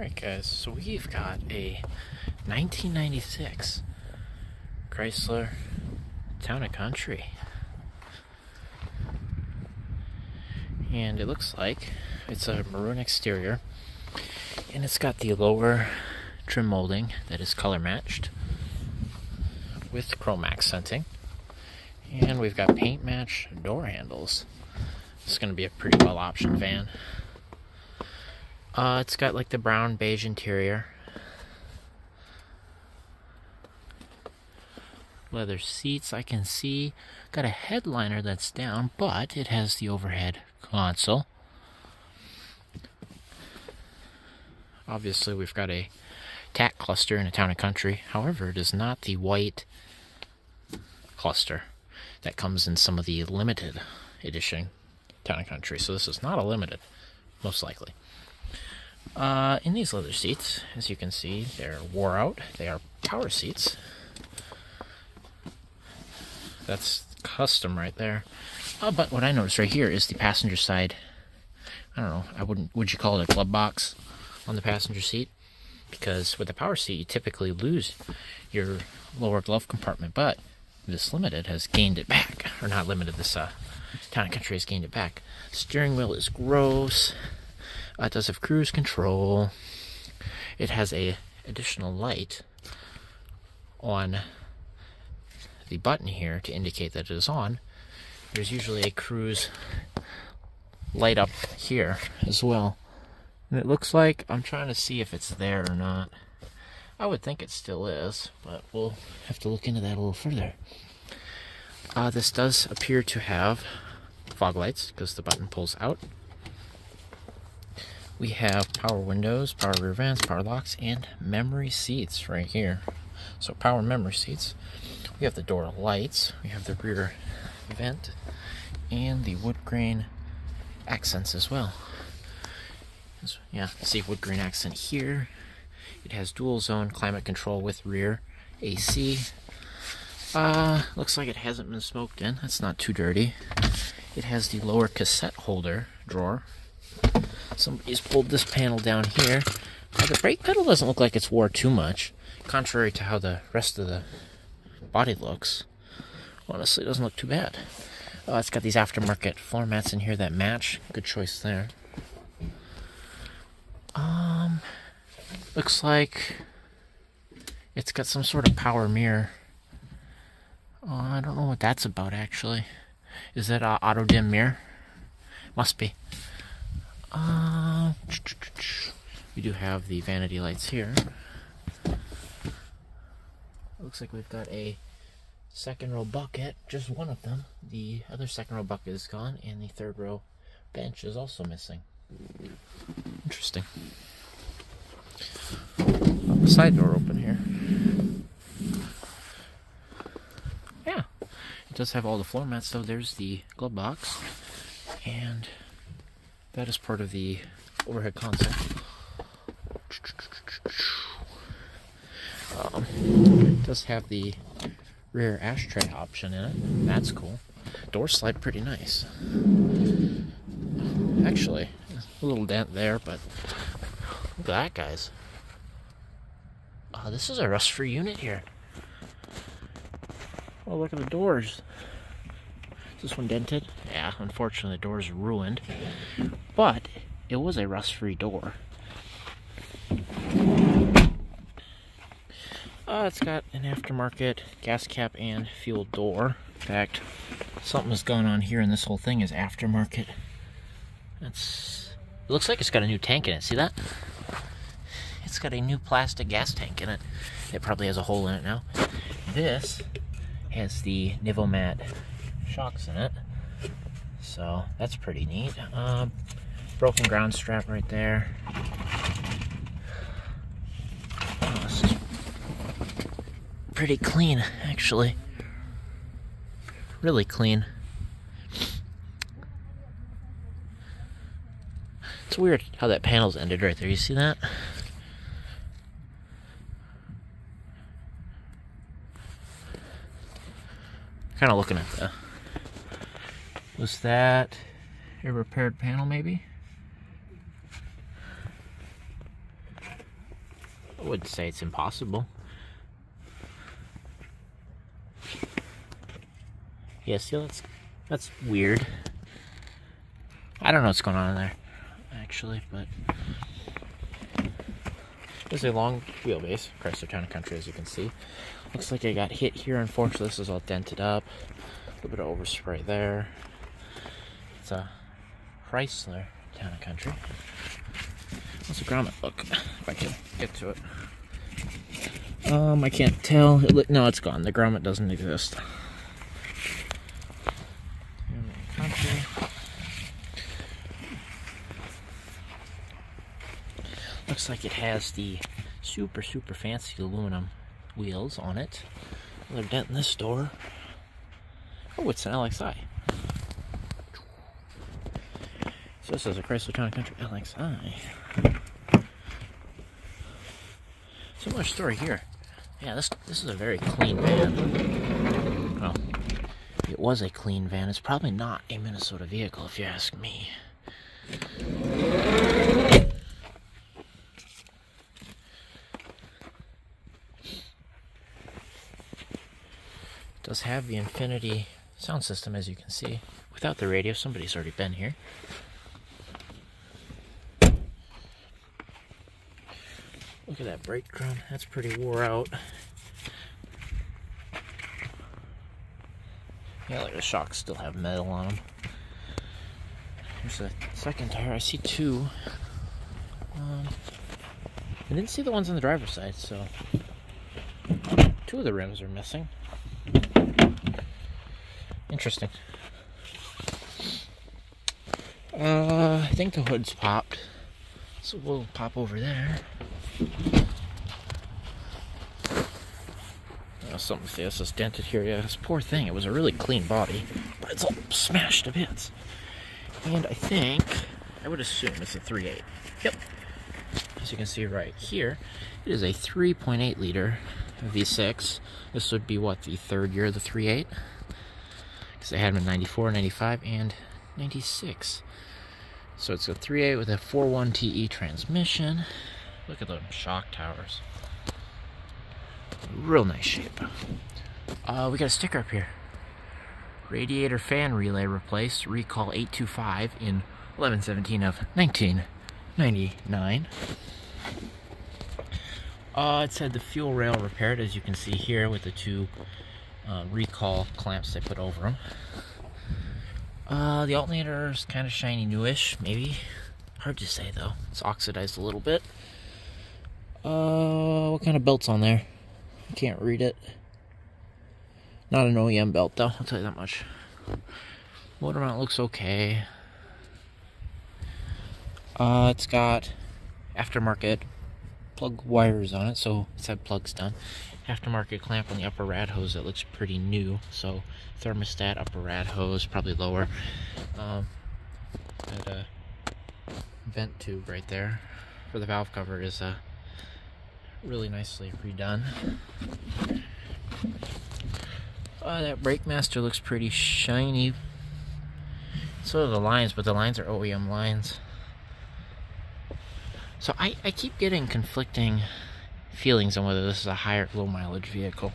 Alright guys, so we've got a 1996 Chrysler Town Country. And it looks like it's a maroon exterior, and it's got the lower trim molding that is color matched with chrome accenting. And we've got paint matched door handles. It's going to be a pretty well optioned van. It's got like the brown beige interior. Leather seats, I can see. Got a headliner that's down, but it has the overhead console. Obviously, we've got a tack cluster in a Town & Country. However, it is not the white cluster that comes in some of the limited edition Town & Country. So this is not a limited, most likely. In these leather seats, as you can see, they're wore out. They are power seats. That's custom right there. But what I noticed right here is the passenger side. I don't know, would you call it a glove box on the passenger seat? Because with the power seat, you typically lose your lower glove compartment, but this limited has gained it back. Or not limited, this Town & Country has gained it back. Steering wheel is gross. It does have cruise control. It has a additional light on the button here to indicate that it is on. There's usually a cruise light up here as well. And it looks like, I'm trying to see if it's there or not. I would think it still is, but we'll have to look into that a little further. This does appear to have fog lights because the button pulls out. We have power windows, power rear vents, power locks, and memory seats right here. So power memory seats. We have the door lights. We have the rear vent and the wood grain accents as well. Yeah, see wood grain accent here. It has dual zone climate control with rear AC. Looks like it hasn't been smoked in. That's not too dirty. It has the lower cassette holder drawer. Somebody's pulled this panel down here. The brake pedal doesn't look like it's wore too much, contrary to how the rest of the body looks. Honestly, it doesn't look too bad. It's got these aftermarket floor mats in here that match. Good choice there. Looks like it's got some sort of power mirror. I don't know what that's about, actually. Is that an auto dim mirror? Must be. We do have the vanity lights here. Looks like we've got a second row bucket, just one of them. The other second row bucket is gone, and the third row bench is also missing. Interesting. The side door open here. Yeah, it does have all the floor mats, though. There's the glove box, and that is part of the overhead console. It does have the rear ashtray option in it. That's cool. Doors slide pretty nice. Actually, a little dent there, but look at that, guys. This is a rust-free unit here. Oh, look at the doors. Is this one dented? Yeah, unfortunately the door's ruined. But it was a rust-free door. It's got an aftermarket gas cap and fuel door. In fact, something that's going on here in this whole thing is aftermarket. It looks like it's got a new tank in it. See that? It's got a new plastic gas tank in it. It probably has a hole in it now. This has the Nivomat shocks in it. So that's pretty neat. Broken ground strap right there. This is pretty clean, actually. Really clean. It's weird how that panel's ended right there. You see that? Kind of looking at the... Was that a repaired panel, maybe? I wouldn't say it's impossible. Yeah, see, that's weird. I don't know what's going on in there, actually, but there's a long wheelbase, Chrysler Town Country, as you can see. Looks like I got hit here. Unfortunately, this is all dented up. A little bit of overspray there. It's a Chrysler Town Country. What's the grommet look? If I can get to it. I can't tell. No, it's gone. The grommet doesn't exist. Country. Looks like it has the super fancy aluminum wheels on it. Another dent in this door. Oh, it's an LXI. So this is a Chrysler Town Country LXI. Similar story here. Yeah, this is a very clean van. Well, it was a clean van. It's probably not a Minnesota vehicle, if you ask me. It does have the Infinity sound system, as you can see. Without the radio, somebody's already been here. Look at that brake drum. That's pretty wore out. Yeah, like the shocks still have metal on them. Here's the second tire. I see two. I didn't see the ones on the driver's side, so two of the rims are missing. Interesting. I think the hood's popped, so we'll pop over there. Something to see. This is dented here. Yeah, this poor thing. It was a really clean body, but it's all smashed to bits. And I would assume it's a 3.8. Yep. As you can see right here, it is a 3.8 liter V6. This would be what, the third year of the 3.8? Because they had them in 94, 95, and 96. So it's a 3.8 with a 4.1 TE transmission. Look at those shock towers. Real nice shape. We got a sticker up here. Radiator fan relay replaced. Recall 825 in 11/17 of 1999. It said the fuel rail repaired, as you can see here, with the two recall clamps they put over them. The alternator is kind of shiny newish, maybe. Hard to say though. It's oxidized a little bit. What kind of belt's on there? I can't read it. Not an OEM belt though, I'll tell you that much. Motor mount looks okay. It's got aftermarket plug wires on it, so it's had plugs done. Aftermarket clamp on the upper rad hose that looks pretty new. So thermostat, upper rad hose, probably lower. Got a vent tube right there for the valve cover is really nicely redone. That brake master looks pretty shiny. So do the lines, but the lines are OEM lines. So I keep getting conflicting feelings on whether this is a high or low mileage vehicle.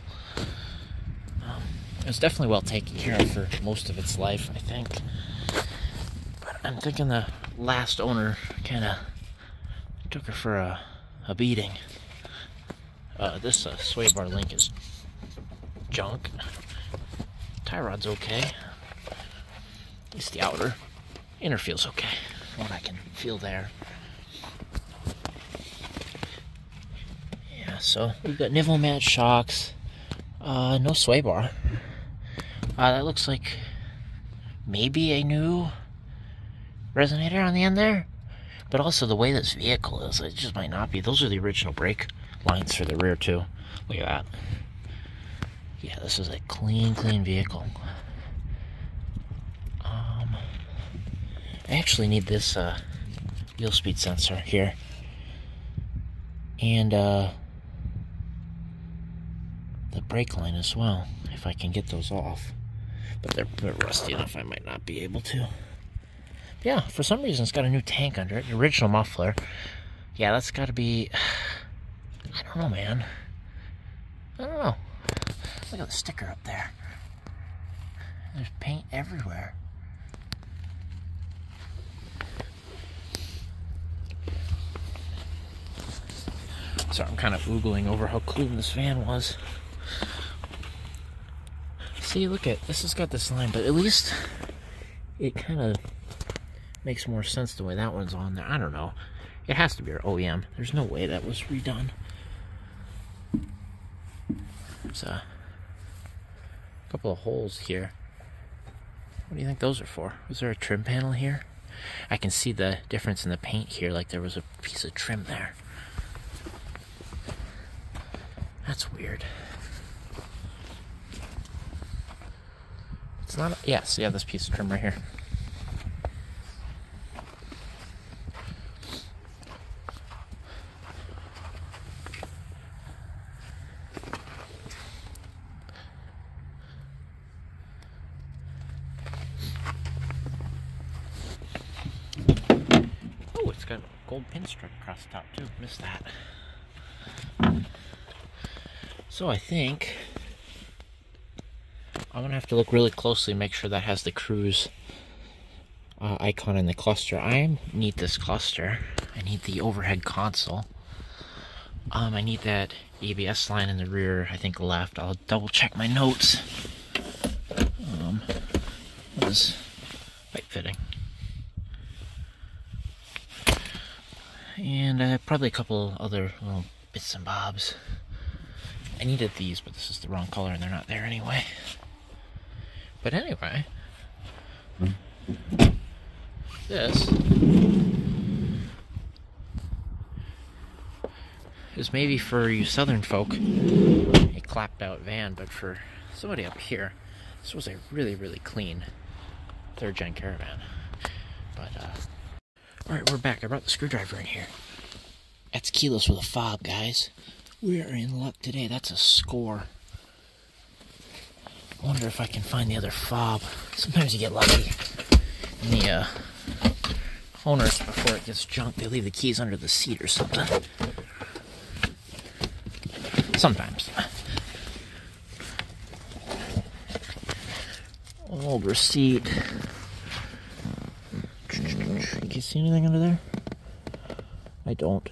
It was definitely well taken care of for most of its life, I think. But I'm thinking the last owner kind of took her for a beating. This sway bar link is junk. Tie rod's okay. At least the outer. Inner feels okay, from what I can feel there. Yeah, so we've got nivell mat shocks. No sway bar. That looks like maybe a new resonator on the end there. But also the way this vehicle is, it just might not be. Those are the original brake lines for the rear too. Look at that. Yeah, this is a clean vehicle. I actually need this wheel speed sensor here. And the brake line as well, if I can get those off. But they're rusty enough, I might not be able to. Yeah, for some reason it's got a new tank under it, the original muffler. Yeah, that's got to be I don't know, man. I don't know. Look at the sticker up there. There's paint everywhere. So I'm kind of oogling over how clean this van was. See, look at this has got this line, but at least it kind of makes more sense the way that one's on there. I don't know. It has to be our OEM. There's no way that was redone. There's a couple of holes here. What do you think those are for? Was there a trim panel here? I can see the difference in the paint here, like there was a piece of trim there. That's weird. It's not, yes, yeah, this piece of trim right here. Oh, it's got a gold pinstripe across the top too. Missed that. So I think I'm gonna have to look really closely, make sure that has the cruise icon in the cluster. I need this cluster. I need the overhead console. I need that ABS line in the rear, I think left. I'll double check my notes. What is pipe fitting? And probably a couple other little bits and bobs. I needed these, but this is the wrong color and they're not there anyway. But anyway, this is maybe for you southern folk a clapped out van, but for somebody up here, this was a really, really clean 3rd gen Caravan. But, alright, we're back. I brought the screwdriver in here. That's keyless with a fob, guys. We are in luck today. That's a score. I wonder if I can find the other fob. Sometimes you get lucky. And the owners, before it gets junk, they leave the keys under the seat or something. Sometimes. Old receipt. Can you see anything under there? I don't.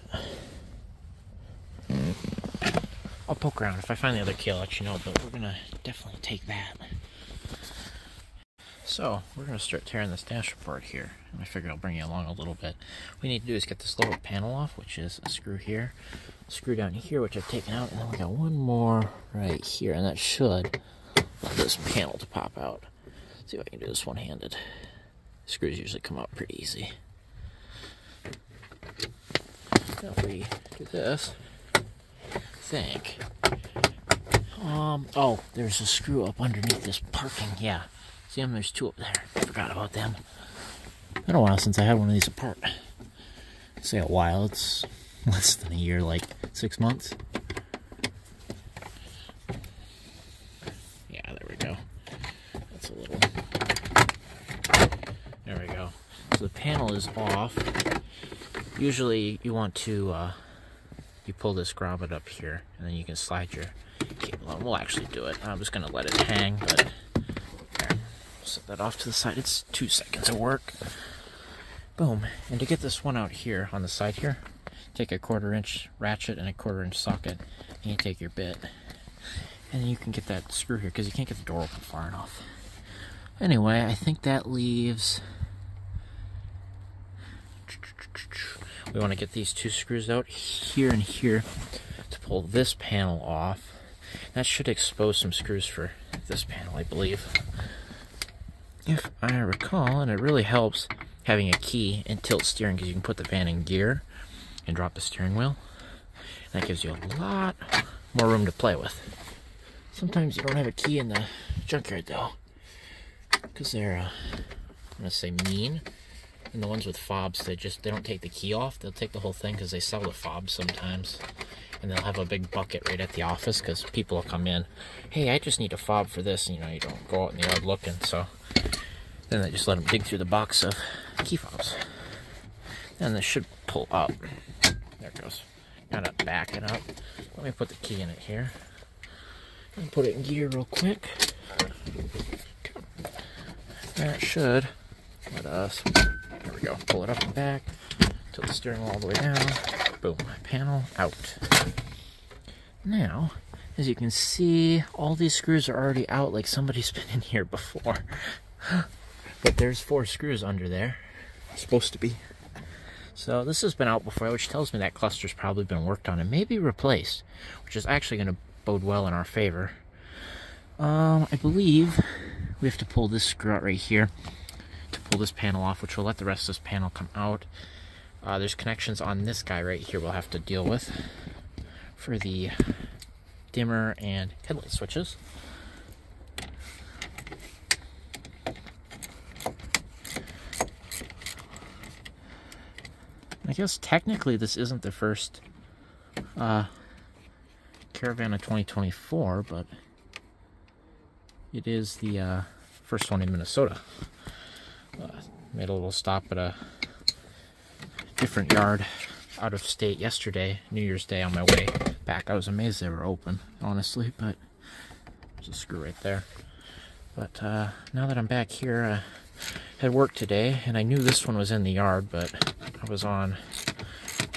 I'll poke around. If I find the other key, I'll let you know, but we're gonna definitely take that. So, we're gonna start tearing this dash apart here. And I figure I'll bring you along a little bit. What we need to do is get this lower panel off, which is a screw here, a screw down here, which I've taken out, and then we got one more right here, and that should allow this panel to pop out. Let's see if I can do this one-handed. Screws usually come out pretty easy. Now if we do this, I think, oh, there's a screw up underneath this parking, yeah. See them? There's 2 up there. I forgot about them. Been a while since I had one of these apart. I say a while, it's less than a year, like 6 months. Yeah, there we go. That's a little... There we go. So the panel is off. Usually you want to, you pull this grommet up here, and then you can slide your cable on. We'll actually do it. I'm just going to let it hang, but there. Set that off to the side. It's 2 seconds of work. Boom. And to get this one out here on the side here, take a 1/4 inch ratchet and a 1/4 inch socket, and you take your bit, and you can get that screw here, because you can't get the door open far enough. Anyway, I think that leaves... We want to get these 2 screws out here and here to pull this panel off. That should expose some screws for this panel, I believe. If I recall, and it really helps having a key and tilt steering, because you can put the van in gear and drop the steering wheel. That gives you a lot more room to play with. Sometimes you don't have a key in the junkyard though, because they're, I'm going to say mean. And the ones with fobs, they don't take the key off. They'll take the whole thing because they sell the fobs sometimes. And they'll have a big bucket right at the office because people will come in. Hey, I just need a fob for this. And, you know, you don't go out in the yard looking. So then they just let them dig through the box of key fobs. And this should pull up. There it goes. kind of back it up. Let me put the key in it here. And put it in gear real quick. That should let us, there we go, pull it up and back, tilt the steering wheel all the way down, boom, panel out. Now, as you can see, all these screws are already out like somebody's been in here before. But there's 4 screws under there, supposed to be. So this has been out before, which tells me that cluster's probably been worked on and maybe replaced, which is actually going to bode well in our favor. I believe we have to pull this screw out right here to pull this panel off, which will let the rest of this panel come out. There's connections on this guy right here we'll have to deal with for the dimmer and headlight switches. I guess technically this isn't the first Caravan of 2024, but it is the first one in Minnesota. Made a little stop at a different yard out of state yesterday, New Year's Day, on my way back. I was amazed they were open, honestly, but there's a screw right there. But now that I'm back here, I had work today, and I knew this one was in the yard, but I was on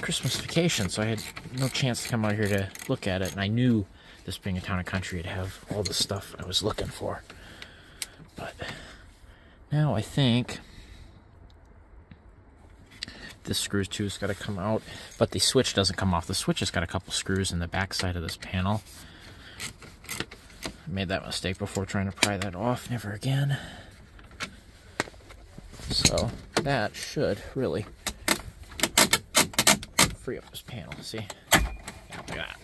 Christmas vacation, so I had no chance to come out here to look at it, and I knew this being a town and country would have all the stuff I was looking for. But now I think this screw too has got to come out, but the switch doesn't come off. The switch has got a couple screws in the back side of this panel. I made that mistake before trying to pry that off. Never again. So that should really free up this panel. See? Yeah, look at that.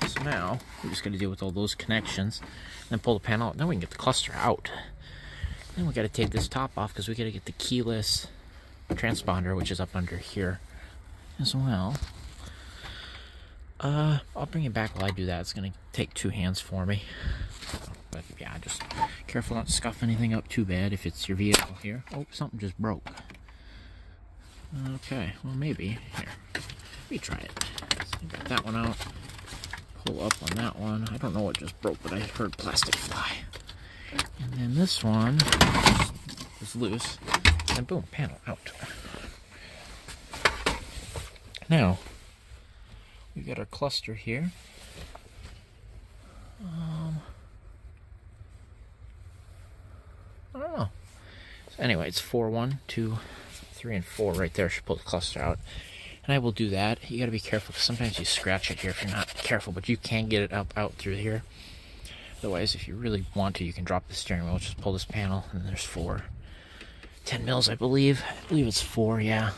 So now we're just going to deal with all those connections, then pull the panel out. Then we can get the cluster out. Then we got to take this top off because we got to get the keyless transponder, which is up under here as well. I'll bring it back while I do that. It's going to take 2 hands for me. But yeah, just careful not to scuff anything up too bad if it's your vehicle here. Oh, something just broke. Okay, well maybe. Here, let me try it. So get that one out. Pull up on that one. I don't know what just broke, but I heard plastic fly. And then this one is loose. And boom, panel out. Now, we got our cluster here. I don't know. So anyway, it's 4, 1, 2, 3, and 4 right there. Should pull the cluster out. And I will do that. You gotta be careful because sometimes you scratch it here if you're not careful, but you can get it out through here. Otherwise, if you really want to, you can drop the steering wheel. Just pull this panel, and then there's 4. 10 mils, I believe. I believe it's 4, yeah.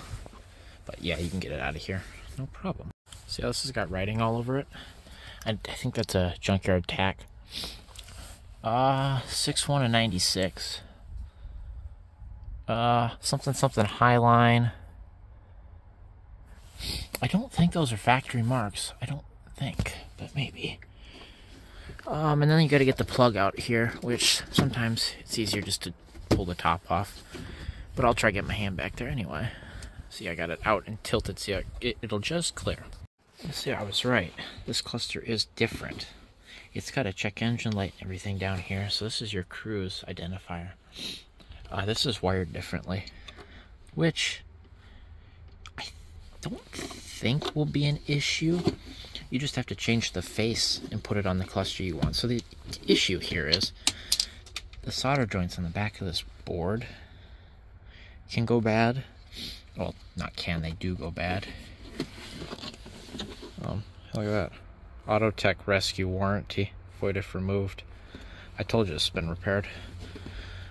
But yeah, you can get it out of here. No problem. See how this has got writing all over it? I think that's a junkyard tack. 6-1 and 96. Something Highline. I don't think those are factory marks. I don't think, but maybe. And then you got to get the plug out here, which sometimes it's easier just to pull the top off. But I'll try to get my hand back there anyway. See, I got it out and tilted. See, it'll just clear. See, I was right. This cluster is different. It's got a check engine light and everything down here. So this is your cruise identifier. This is wired differently, which I don't think will be an issue. You just have to change the face and put it on the cluster you want. So the issue here is the solder joints on the back of this board can go bad. Well, not can, they do go bad. Look at that. Autotech Rescue Warranty. Void if removed. I told you it's been repaired,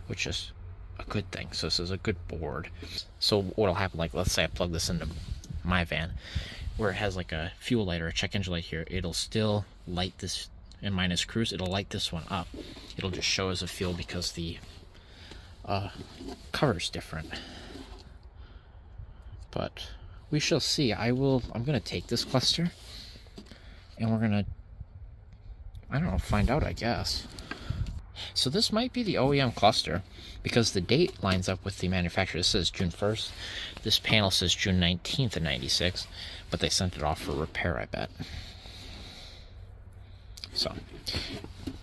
which is a good thing. So this is a good board. So what'll happen, like let's say I plug this into my van, where it has like a fuel light or a check engine light here, it'll still light this, in minus cruise, it'll light this one up. It'll just show as a fuel because the cover's different. But we shall see. I'm gonna take this cluster and we're gonna, I don't know, find out, I guess. So this might be the OEM cluster because the date lines up with the manufacturer. This says June 1st. This panel says June 19th of 96, but they sent it off for repair, I bet. So,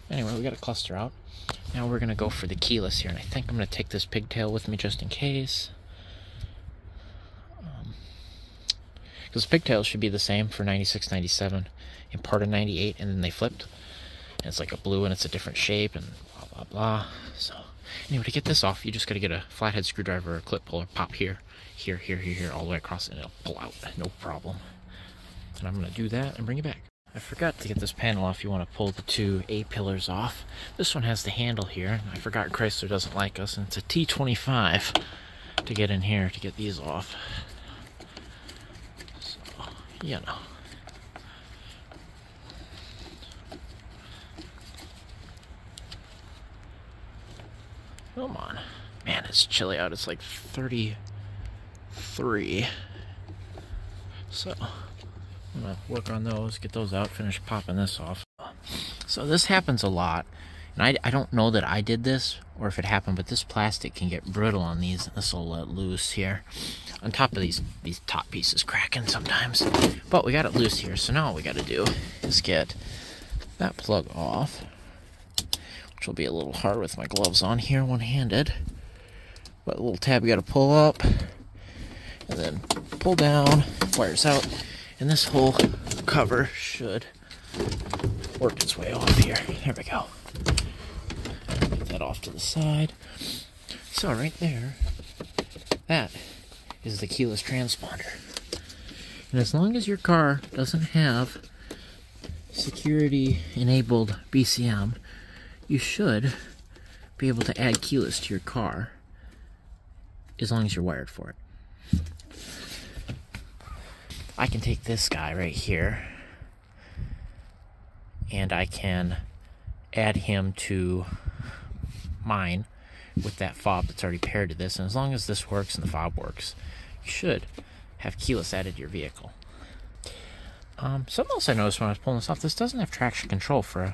anyway, we got a cluster out. Now we're going to go for the keyless here, and I think I'm going to take this pigtail with me just in case. Because pigtails should be the same for 96, 97, and part of 98, and then they flipped. And it's like a blue, and it's a different shape, and blah, blah, blah. So, anyway, to get this off, you just got to get a flathead screwdriver or a clip puller, pop here, here, here, here, here, all the way across, and it'll pull out, no problem. And I'm going to do that and bring it back. I forgot to get this panel off. You want to pull the two A-pillars off. This one has the handle here. I forgot Chrysler doesn't like us, and it's a T25 to get in here to get these off. So, you know. Come on. Man, it's chilly out. It's like 33. So, I'm going to work on those, get those out, finish popping this off. So this happens a lot. And I don't know that I did this or if it happened, but this plastic can get brittle on these. This will let loose here. On top of these top pieces cracking sometimes. But we got it loose here, so now all we got to do is get that plug off. Which will be a little hard with my gloves on here, one-handed. But a little tab you got to pull up. And then pull down, wires out. And this whole cover should work its way off here. There we go. Get that off to the side. So right there, that is the keyless transponder. And as long as your car doesn't have security-enabled BCM, you should be able to add keyless to your car as long as you're wired for it. I can take this guy right here and I can add him to mine with that fob that's already paired to this, and as long as this works and the fob works, you should have keyless added to your vehicle. Something else I noticed when I was pulling this off, this doesn't have traction control for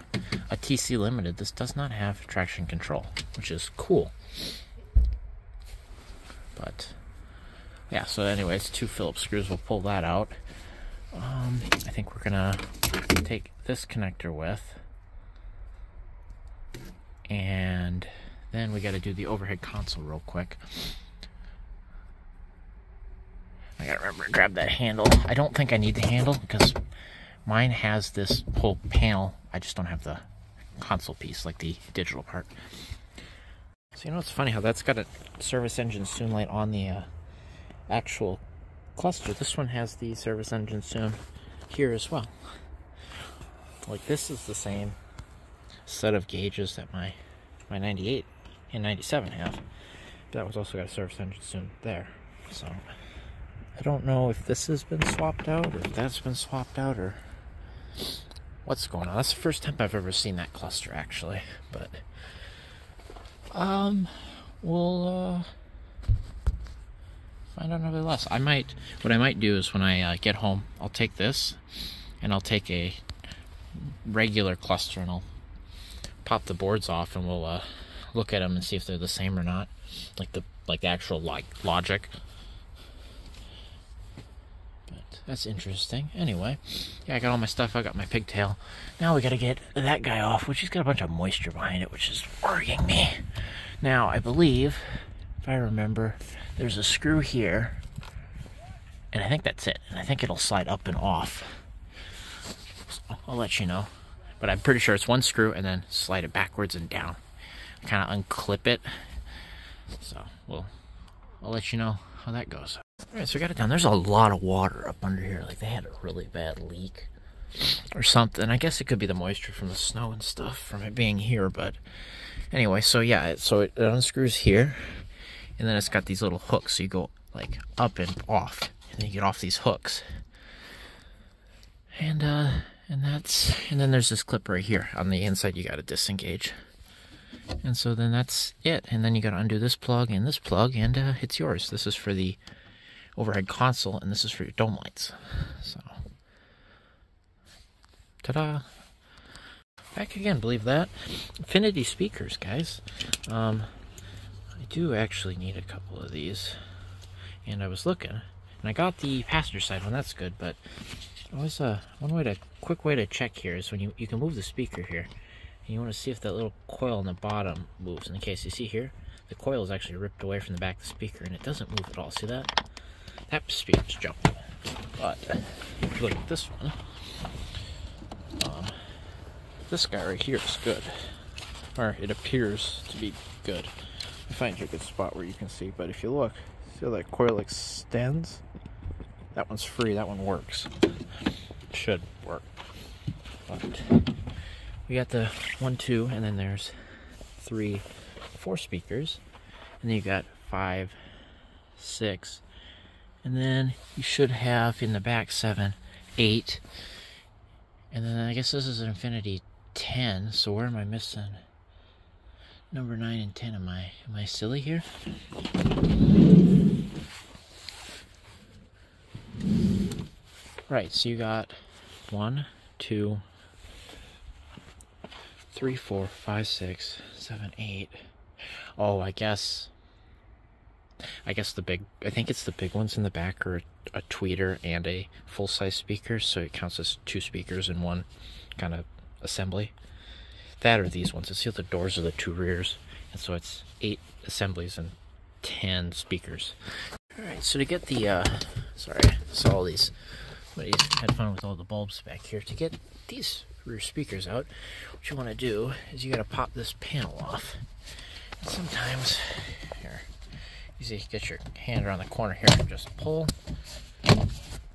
a TC Limited. This does not have traction control, which is cool. But yeah, so anyway, it's 2 Phillips screws. We'll pull that out. I think we're gonna take this connector with, and then we got to do the overhead console real quick. I gotta remember to grab that handle. I don't think I need the handle because mine has this whole panel. I just don't have the console piece, like the digital part. So you know, it's funny how that's got a service engine soon light on the actual cluster. This one has the service engine soon here as well. Like, this is the same set of gauges that my 98 and 97 have. But that was also got a service engine soon there. So I don't know if this has been swapped out or if that's been swapped out or what's going on. That's the first time I've ever seen that cluster, actually. But we'll find out nevertheless. What I might do is when I get home, I'll take this and I'll take a regular cluster and I'll pop the boards off and we'll look at them and see if they're the same or not, like the actual logic. But that's interesting. Anyway, yeah, I got all my stuff. I got my pigtail. Now we got to get that guy off, which he's got a bunch of moisture behind it, which is worrying me. Now I believe, if I remember, there's a screw here, and I think that's it. And I think it'll slide up and off. So I'll let you know. But I'm pretty sure it's one screw and then slide it backwards and down. Kind of unclip it. So I'll let you know how that goes. Alright, so we got it done. There's a lot of water up under here. Like, they had a really bad leak or something. I guess it could be the moisture from the snow and stuff from it being here. But anyway, so yeah, so it unscrews here. And then it's got these little hooks. So you go like up and off. And then you get off these hooks. And then there's this clip right here. On the inside, you got to disengage. And so then that's it. And then you got to undo this plug, and it's yours. This is for the overhead console, and this is for your dome lights. So, ta-da! Back again, believe that. Infinity speakers, guys. I do actually need a couple of these. And I was looking, and I got the passenger side one, that's good, but always quick way to check here is when you can move the speaker here. And you want to see if that little coil on the bottom moves. In the case you see here, the coil is actually ripped away from the back of the speaker, and it doesn't move at all. See that? That speaker's jumping. But if you look at this one, this guy right here is good, or it appears to be good. I find you a good spot where you can see, but if you look, see how that coil extends? That one's free, that one works. Should work. But we got the 1, 2, and then there's 3, 4 speakers. And then you got 5, 6, and then you should have in the back 7, 8. And then I guess this is an Infinity 10, so where am I missing? Number 9 and 10, am I silly here? Right, so you got 1, 2, 3, 4, 5, 6, 7, 8. Oh, I guess the big, I think it's the big ones in the back are a tweeter and a full-size speaker, so it counts as 2 speakers in one kind of assembly. That or these ones. See, the doors are the 2 rears, and so it's 8 assemblies and 10 speakers. Alright, so to get the, sorry, I saw all these, somebody's had fun with all the bulbs back here. To get these rear speakers out, what you want to do is you got to pop this panel off. And sometimes, here, easy, get your hand around the corner here and just pull,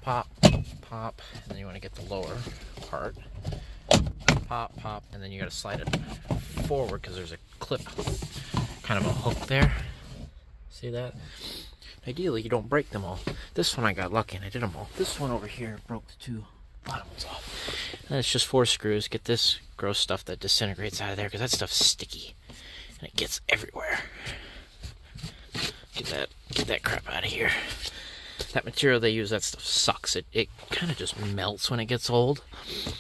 pop, pop, and then you want to get the lower part. Pop, pop, and then you got to slide it forward because there's a clip, kind of a hook there. See that? Ideally, you don't break them all. This one I got lucky and I did them all. This one over here broke the 2 bottom ones off. And it's just 4 screws. Get this gross stuff that disintegrates out of there because that stuff's sticky and it gets everywhere. Get that crap out of here. That material they use, that stuff sucks. It kind of just melts when it gets old.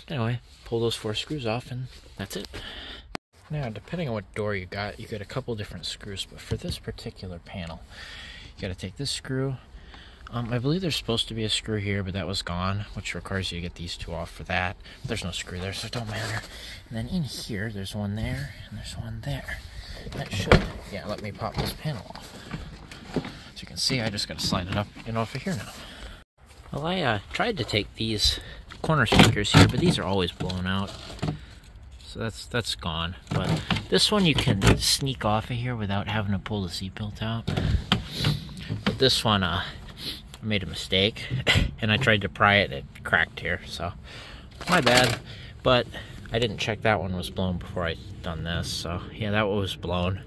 Anyway, pull those 4 screws off and that's it. Now, depending on what door you got a couple different screws, but for this particular panel, you got to take this screw. I believe there's supposed to be a screw here, but that was gone, which requires you to get these 2 off for that. But there's no screw there, so it don't matter. And then in here, there's one there, and there's one there. That should, yeah, let me pop this panel off. As you can see, I just got to slide it up and off of here now. Well, I tried to take these corner speakers here, but these are always blown out. So that's gone. But this one you can sneak off of here without having to pull the seatbelt out. But this one, I made a mistake, and I tried to pry it, and it cracked here, so my bad. But I didn't check that one was blown before I done this, so yeah, that one was blown.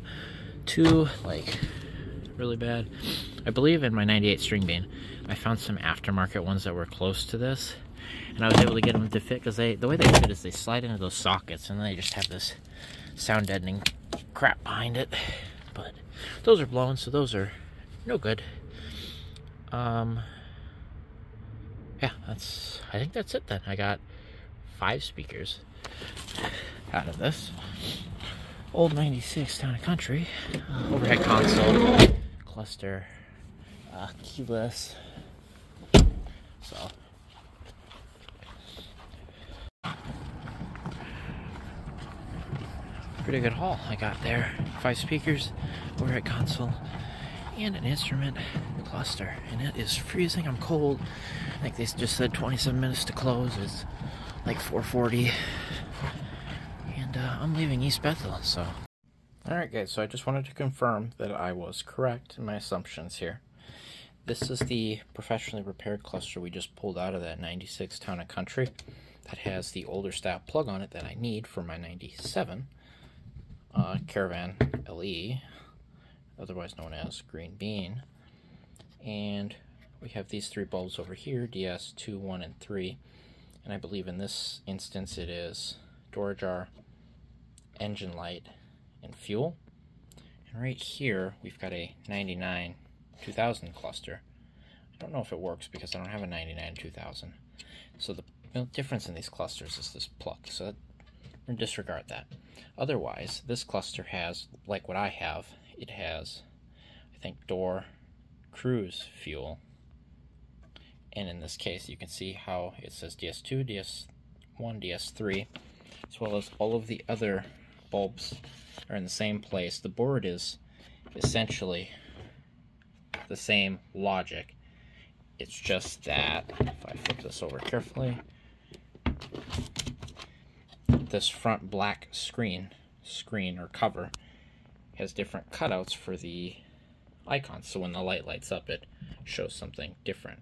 2, like, really bad. I believe in my 98 string bean, I found some aftermarket ones that were close to this, and I was able to get them to fit, because the way they fit is they slide into those sockets, and then they just have this sound deadening crap behind it. But those are blown, so those are no good. Yeah, I think that's it then. I got 5 speakers out of this old 96 Town Country. Overhead console, cluster, keyless. So pretty good haul I got there. 5 speakers, overhead console, and an instrument cluster. And it is freezing. I'm cold. I think they just said 27 minutes to close. It's like 4:40. And I'm leaving East Bethel, so. Alright guys, so I just wanted to confirm that I was correct in my assumptions here. This is the professionally repaired cluster we just pulled out of that 96 Town Country. That has the older style plug on it that I need for my 97 Caravan LE, otherwise known as Green Bean. And we have these 3 bulbs over here, DS 2, 1, and 3. And I believe in this instance it is door jar, engine light, and fuel. And right here we've got a 99 2000 cluster. I don't know if it works because I don't have a 99 2000. So the difference in these clusters is this plug. So that disregard that. Otherwise, this cluster has, like what I have, it has, I think, door, cruise, fuel. And in this case, you can see how it says DS2, DS1, DS3, as well as all of the other bulbs are in the same place. The board is essentially the same logic. It's just that, if I flip this over carefully, this front black screen or cover has different cutouts for the icons. So when the light lights up, it shows something different.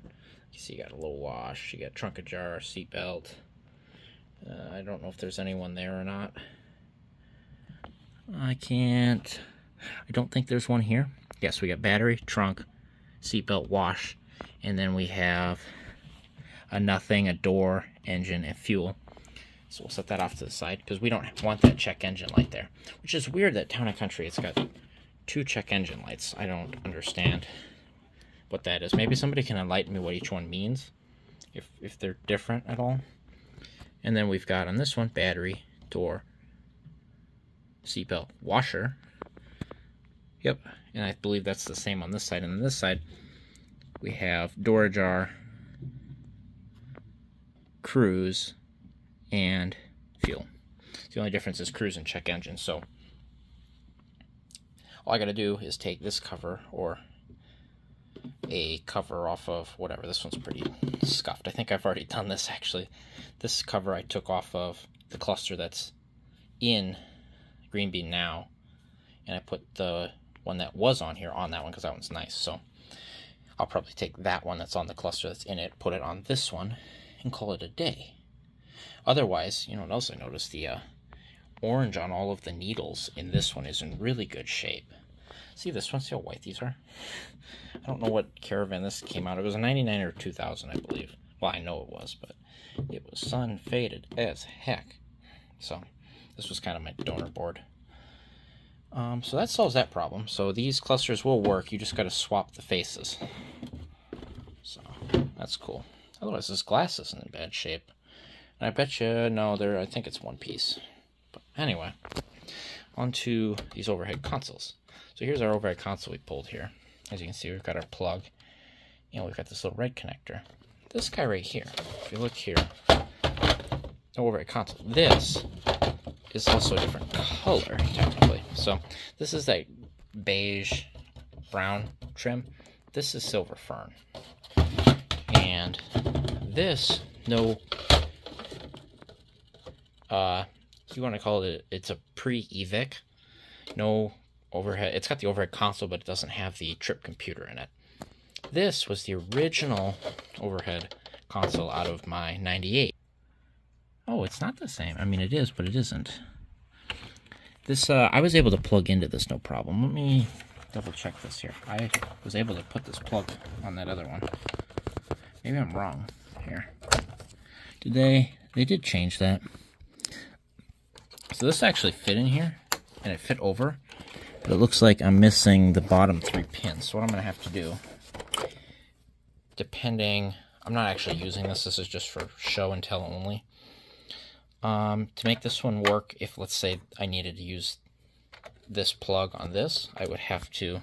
You see, you got a little wash, you got trunk ajar, seat belt. I don't know if there's anyone there or not. I don't think there's one here. Yes, we got battery, trunk, seatbelt, wash, and then we have a nothing, a door, engine, and fuel. So we'll set that off to the side because we don't want that check engine light there. Which is weird that Town & Country, it's got 2 check engine lights. I don't understand what that is. Maybe somebody can enlighten me what each one means, if they're different at all. And then we've got on this one, battery, door, seatbelt, washer. Yep, and I believe that's the same on this side. And on this side, we have door ajar, cruise, and fuel. The only difference is cruise and check engine. So all I gotta do is take this cover or a cover off of whatever. This one's pretty scuffed. I think I've already done this actually. This cover I took off of the cluster that's in Green Bean now, and I put the one that was on here on that one because that one's nice. So I'll probably take that one that's on the cluster that's in it, put it on this one, and call it a day. Otherwise, you know what else I noticed? The orange on all of the needles in this one is in really good shape. See this one? See how white these are? I don't know what Caravan this came out. It was a 99 or 2000, I believe. Well, I know it was, but it was sun faded as heck. So this was kind of my donor board. So that solves that problem. So these clusters will work. You just got to swap the faces. So that's cool. Otherwise, this glass isn't in bad shape. And I bet you, no, I think it's one piece. But anyway, onto these overhead consoles. So here's our overhead console we pulled here. As you can see, we've got our plug, and we've got this little red connector. This guy right here, if you look here, overhead console. This is also a different color, technically. So this is that beige brown trim. This is silver fern. And this, no, you want to call it, it's a pre-evic. No overhead, it's got the overhead console, but it doesn't have the trip computer in it. This was the original overhead console out of my 98. Oh, it's not the same. I mean, it is, but it isn't. This, I was able to plug into this, no problem. Let me double check this here. I was able to put this plug on that other one. Maybe I'm wrong here. Did they did change that. So this actually fit in here, and it fit over, but it looks like I'm missing the bottom 3 pins. So what I'm going to have to do, depending, I'm not actually using this. This is just for show and tell only. To make this one work, if let's say I needed to use this plug on this, I would have to,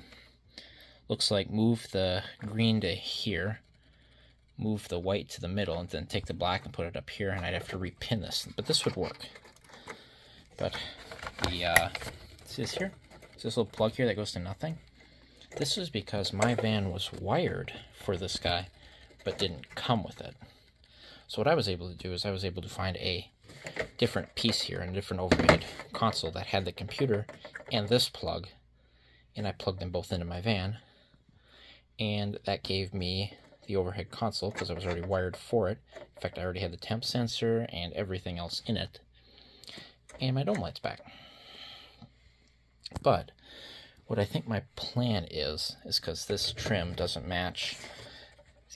looks like, move the green to here, move the white to the middle, and then take the black and put it up here, and I'd have to repin this. But this would work. But the, see this here? See this little plug here that goes to nothing? This is because my van was wired for this guy, but didn't come with it. So what I was able to do is I was able to find a different piece here, and a different overhead console that had the computer and this plug, and I plugged them both into my van, and that gave me the overhead console because I was already wired for it. In fact, I already had the temp sensor and everything else in it, and my dome light's back. But what I think my plan is because this trim doesn't match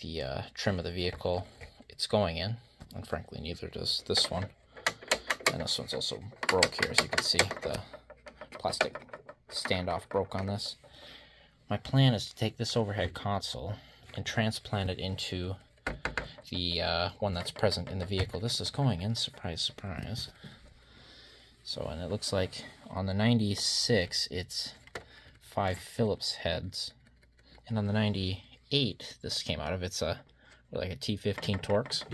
the trim of the vehicle it's going in, and frankly neither does this one. And this one's also broke here, as you can see. The plastic standoff broke on this. My plan is to take this overhead console and transplant it into the one that's present in the vehicle this is going in. Surprise, surprise. So, and it looks like on the 96, it's 5 Phillips heads. And on the 98, this came out of, it's like a T15 Torx.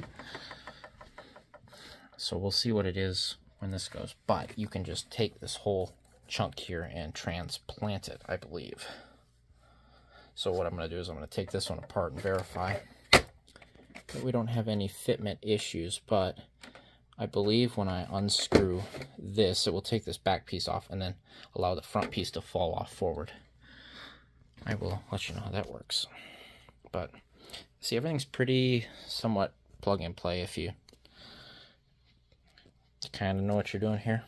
So we'll see what it is when this goes. But you can just take this whole chunk here and transplant it, I believe. So what I'm going to do is I'm going to take this one apart and verify that we don't have any fitment issues, but I believe when I unscrew this, it will take this back piece off and then allow the front piece to fall off forward. I will let you know how that works. But see, everything's pretty somewhat plug and play if you kind of know what you're doing here.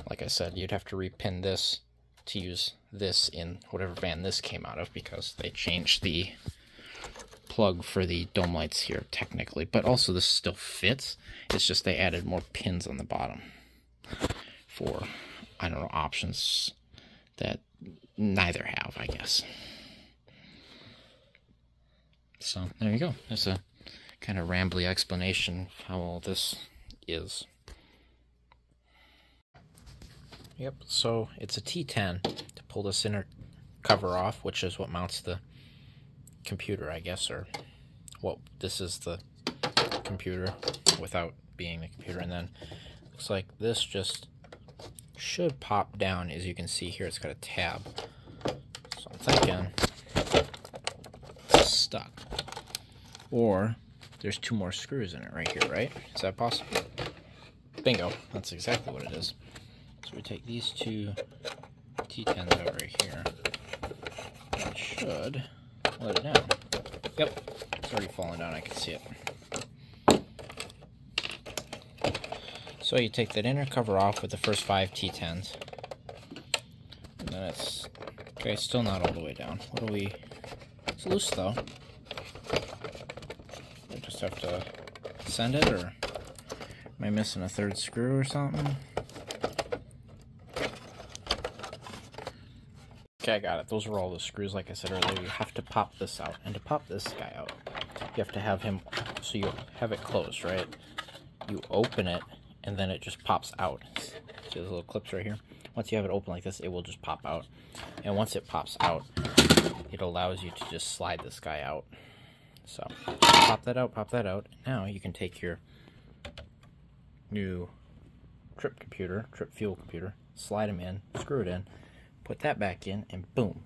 Like I said, you'd have to repin this to use this in whatever van this came out of, because they changed the plug for the dome lights here technically, but also this still fits. It's just they added more pins on the bottom for, I don't know, options that neither have, I guess. So there you go. That's a kind of rambly explanation of how all this is. Yep, so it's a T10 to pull this inner cover off, which is what mounts the computer, I guess, or well, this is the computer without being the computer. And then looks like this just should pop down. As you can see here, it's got a tab. So I'm thinking it's stuck. Or there's 2 more screws in it right here, right? Is that possible? Bingo, that's exactly what it is. So we take these 2 T10s out right here. It should let it down. Yep, it's already falling down, I can see it. So you take that inner cover off with the first 5 T10s. And then it's, okay, still not all the way down. What do we, it's loose though. I just have to send it, or am I missing a 3rd screw or something? Okay, I got it. Those are all the screws, like I said earlier. You have to pop this out. And to pop this guy out, you have to have him, so you have it closed, right? You open it, and then it just pops out. See those little clips right here? Once you have it open like this, it will just pop out. And once it pops out, it allows you to just slide this guy out. So, pop that out, pop that out. Now you can take your new trip fuel computer, slide them in, screw it in, put that back in, and boom,